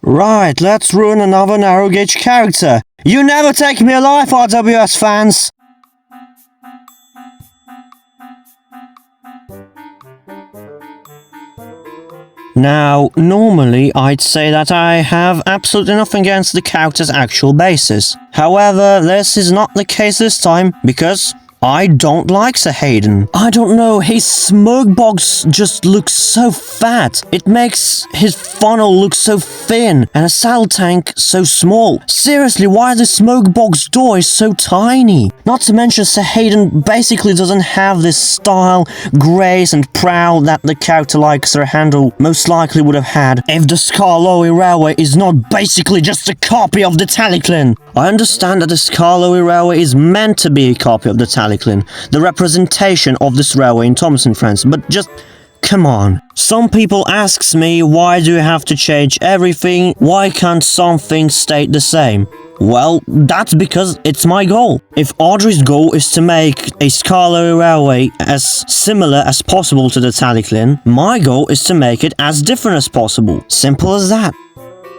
Right, let's ruin another narrow gauge character. You never take me alive, RWS fans! Now, normally I'd say that I have absolutely nothing against the character's actual basis. However, this is not the case this time, because I don't like Sir Hayden. I don't know, his smoke box just looks so fat. It makes his funnel look so thin and a saddle tank so small. Seriously, why the smoke box door is so tiny? Not to mention Sir Hayden basically doesn't have this style, grace and proud that the character like Sir Handel most likely would have had if the Skarloey Railway is not basically just a copy of the Taliclin. I understand that the Skarloey Railway is meant to be a copy of the Taliclin, the representation of this railway in Thompson France, but just come on. Some people asks me, why do you have to change everything? Why can't some things stay the same? Well, that's because it's my goal. If Audrey's goal is to make a Skarloey Railway as similar as possible to the Taliclin, my goal is to make it as different as possible. Simple as that.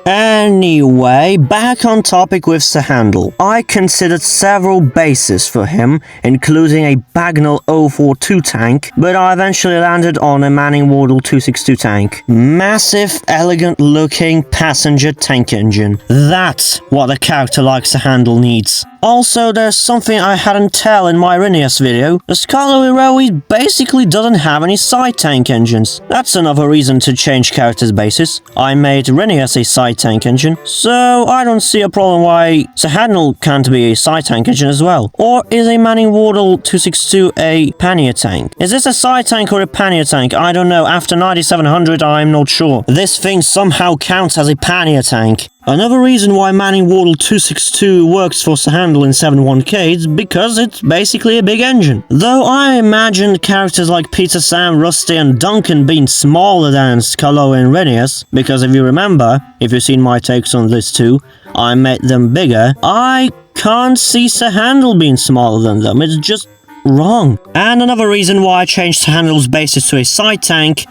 Anyway, back on topic with Sir Handel. I considered several bases for him, including a Bagnall 042 tank, but I eventually landed on a Manning Wardle 262 tank. Massive, elegant looking passenger tank engine. That's what a character like Sir Handel needs. Also, there's something I hadn't tell in my Rhinius video. The Skarloey Railway basically doesn't have any side tank engines. That's another reason to change character's bases. I made Rhinius a side tank engine, so I don't see a problem why Sir Handel can't be a side tank engine as well. Or is a Manning Wardle 262 a pannier tank? Is this a side tank or a pannier tank? I don't know. After 9700 I'm not sure. This thing somehow counts as a pannier tank. Another reason why Manning Wardle 262 works for Sir Handel in 71K is because it's basically a big engine. Though I imagined characters like Peter, Sam, Rusty and Duncan being smaller than Skarloey and Rhinius, because if you remember, if you've seen my takes on this too, I made them bigger. I can't see Sir Handel being smaller than them, it's just wrong. And another reason why I changed Sir Handel's basis to a side tank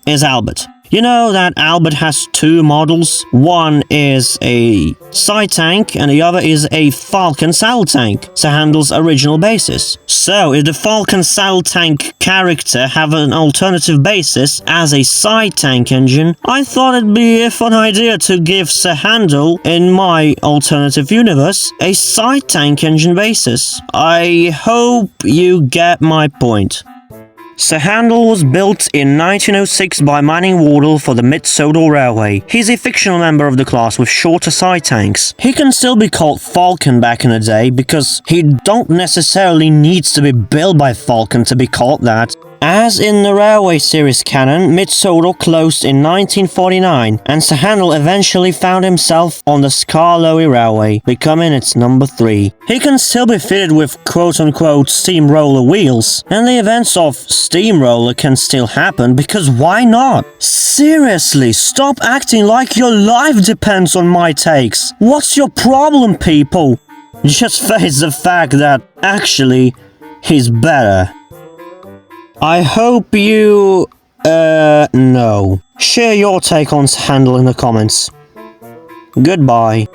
is Albert. You know that Albert has two models. One is a side tank and the other is a Falcon saddle tank, Sir Handel's original basis. So if the Falcon saddle tank character have an alternative basis as a side tank engine, I thought it'd be a fun idea to give Sir Handel, in my alternative universe, a side tank engine basis. I hope you get my point. Sir Handel was built in 1906 by Manning Wardle for the Mid-Sodal Railway. He's a fictional member of the class with shorter side tanks. He can still be called Falcon back in the day because he don't necessarily needs to be built by Falcon to be called that. As in the Railway series canon, Mid-Sodal closed in 1949 and Sir Handel eventually found himself on the Skarloey Railway, becoming its number 3. He can still be fitted with quote-unquote steamroller wheels, and the events of steamroller can still happen because why not? Seriously, stop acting like your life depends on my takes. What's your problem, people? Just face the fact that actually he's better. I hope you, know. Share your take on Handel in the comments. Goodbye.